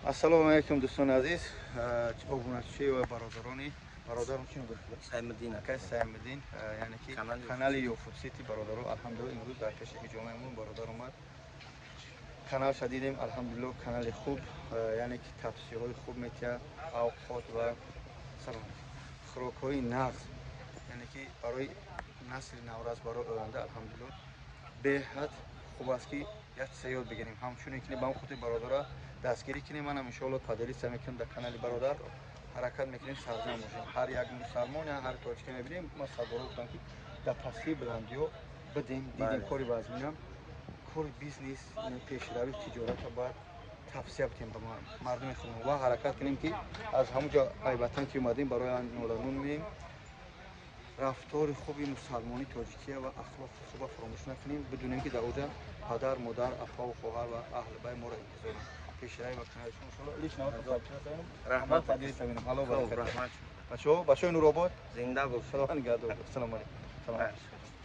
ассалому алайкум дӯстони азиз, обуначӣ ва бародарони бародарам чӣ номи Саймиддин акай Саймиддин, яъне ки канали Юфутсити бародаро. Алҳамдулилла имрӯз дар пеши ҳиҷомаимон бародар омад. Каналша дидем, алҳамдулилла канали хуб, яъне ки тавсияҳои хуб метиҳад, авқот ва хӯрокҳои нағз, яъне ки барои насли навраз, барои оянда алҳамдулилла беҳад хуб аст ки як чиза ёд бигирем. Ҳамчуне ки ба хотири бародара дастгирӣ кунем. Манам иншоалло падалиста мекунем дар канали бародар, ҳаракат мекунем, сарзам бошем. Ҳар як мусалмон я ҳар тоҷика мебинем, ман сарборо гуфтам ки дар пастии буландиҳо бидем, дидем кори вазминам, кори бизнес, пешравӣ, тиҷората бояд тавсия битем ба мардуми худмон ва ҳаракат кунем ки аз ҳамуҷо айбатан ки омадем барои ноламун меем. рафтори хуби мусалмони тоҷикия ва ахлоқи хуба фаромӯш накунем. Бидунем ки дар оҷа падар, модар, апа ва хоҳар ва аҳли байт моро интизорем. Пешравӣ ва каналишон иншоалло лично раҳмат падалиста бинем. Алло баракат. Бачаҳо, бачаҳои Нуробод зинда бошед. Худо нигоҳдор. Ассалому алайкум.